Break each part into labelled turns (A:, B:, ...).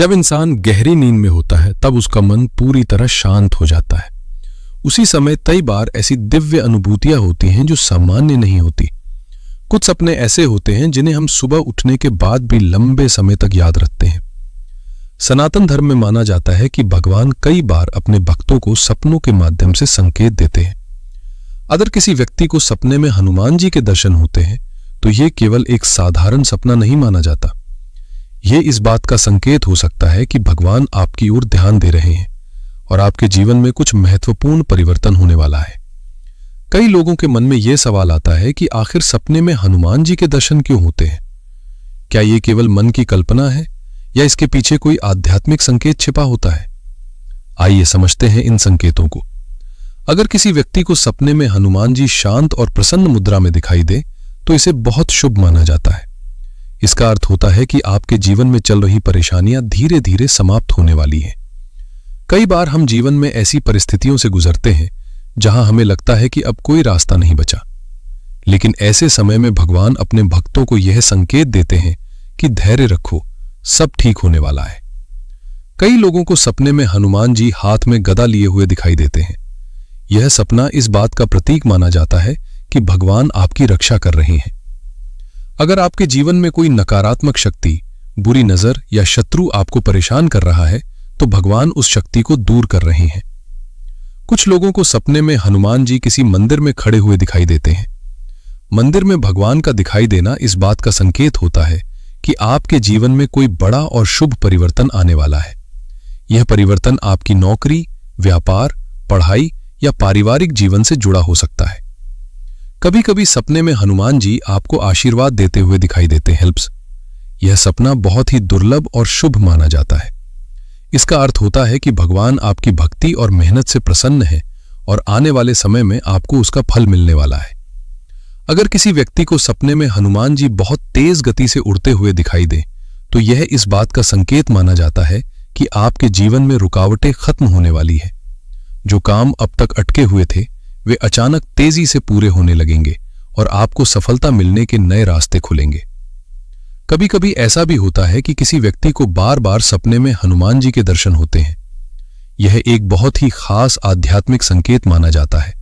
A: जब इंसान गहरी नींद में होता है तब उसका मन पूरी तरह शांत हो जाता है। उसी समय कई बार ऐसी दिव्य अनुभूतियां होती हैं जो सामान्य नहीं होती। कुछ सपने ऐसे होते हैं जिन्हें हम सुबह उठने के बाद भी लंबे समय तक याद रखते हैं। सनातन धर्म में माना जाता है कि भगवान कई बार अपने भक्तों को सपनों के माध्यम से संकेत देते हैं। अगर किसी व्यक्ति को सपने में हनुमान जी के दर्शन होते हैं तो यह केवल एक साधारण सपना नहीं माना जाता। यह इस बात का संकेत हो सकता है कि भगवान आपकी ओर ध्यान दे रहे हैं और आपके जीवन में कुछ महत्वपूर्ण परिवर्तन होने वाला है। कई लोगों के मन में यह सवाल आता है कि आखिर सपने में हनुमान जी के दर्शन क्यों होते हैं? क्या यह केवल मन की कल्पना है या इसके पीछे कोई आध्यात्मिक संकेत छिपा होता है? आइए समझते हैं इन संकेतों को। अगर किसी व्यक्ति को सपने में हनुमान जी शांत और प्रसन्न मुद्रा में दिखाई दे तो इसे बहुत शुभ माना जाता है। इसका अर्थ होता है कि आपके जीवन में चल रही परेशानियां धीरे धीरे समाप्त होने वाली हैं। कई बार हम जीवन में ऐसी परिस्थितियों से गुजरते हैं जहां हमें लगता है कि अब कोई रास्ता नहीं बचा, लेकिन ऐसे समय में भगवान अपने भक्तों को यह संकेत देते हैं कि धैर्य रखो, सब ठीक होने वाला है। कई लोगों को सपने में हनुमान जी हाथ में गदा लिए हुए दिखाई देते हैं। यह सपना इस बात का प्रतीक माना जाता है कि भगवान आपकी रक्षा कर रहे हैं। अगर आपके जीवन में कोई नकारात्मक शक्ति, बुरी नजर या शत्रु आपको परेशान कर रहा है तो भगवान उस शक्ति को दूर कर रहे हैं। कुछ लोगों को सपने में हनुमान जी किसी मंदिर में खड़े हुए दिखाई देते हैं। मंदिर में भगवान का दिखाई देना इस बात का संकेत होता है कि आपके जीवन में कोई बड़ा और शुभ परिवर्तन आने वाला है। यह परिवर्तन आपकी नौकरी, व्यापार, पढ़ाई या पारिवारिक जीवन से जुड़ा हो सकता है। कभी कभी सपने में हनुमान जी आपको आशीर्वाद देते हुए दिखाई देते हैं। यह सपना बहुत ही दुर्लभ और शुभ माना जाता है। इसका अर्थ होता है कि भगवान आपकी भक्ति और मेहनत से प्रसन्न है और आने वाले समय में आपको उसका फल मिलने वाला है। अगर किसी व्यक्ति को सपने में हनुमान जी बहुत तेज गति से उड़ते हुए दिखाई दे तो यह इस बात का संकेत माना जाता है कि आपके जीवन में रुकावटें खत्म होने वाली है। जो काम अब तक अटके हुए थे वे अचानक तेजी से पूरे होने लगेंगे और आपको सफलता मिलने के नए रास्ते खुलेंगे। कभी कभी ऐसा भी होता है कि किसी व्यक्ति को बार बार सपने में हनुमान जी के दर्शन होते हैं। यह एक बहुत ही खास आध्यात्मिक संकेत माना जाता है।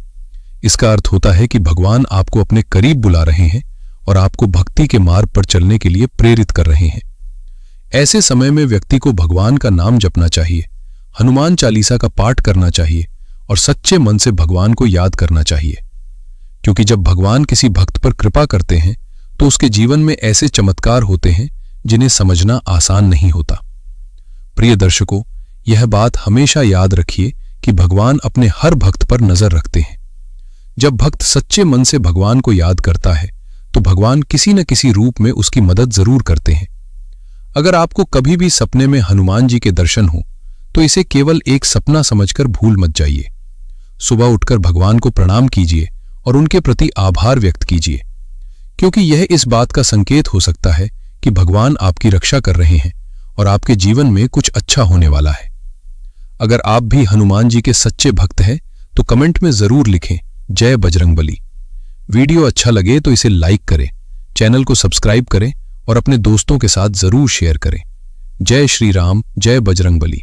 A: इसका अर्थ होता है कि भगवान आपको अपने करीब बुला रहे हैं और आपको भक्ति के मार्ग पर चलने के लिए प्रेरित कर रहे हैं। ऐसे समय में व्यक्ति को भगवान का नाम जपना चाहिए, हनुमान चालीसा का पाठ करना चाहिए और सच्चे मन से भगवान को याद करना चाहिए, क्योंकि जब भगवान किसी भक्त पर कृपा करते हैं तो उसके जीवन में ऐसे चमत्कार होते हैं जिन्हें समझना आसान नहीं होता। प्रिय दर्शकों, यह बात हमेशा याद रखिए कि भगवान अपने हर भक्त पर नजर रखते हैं। जब भक्त सच्चे मन से भगवान को याद करता है तो भगवान किसी न किसी रूप में उसकी मदद जरूर करते हैं। अगर आपको कभी भी सपने में हनुमान जी के दर्शन हो तो इसे केवल एक सपना समझकर भूल मत जाइए। सुबह उठकर भगवान को प्रणाम कीजिए और उनके प्रति आभार व्यक्त कीजिए, क्योंकि यह इस बात का संकेत हो सकता है कि भगवान आपकी रक्षा कर रहे हैं और आपके जीवन में कुछ अच्छा होने वाला है। अगर आप भी हनुमान जी के सच्चे भक्त हैं तो कमेंट में जरूर लिखें जय बजरंगबली। वीडियो अच्छा लगे तो इसे लाइक करें, चैनल को सब्सक्राइब करें और अपने दोस्तों के साथ जरूर शेयर करें। जय श्री राम, जय बजरंगबली।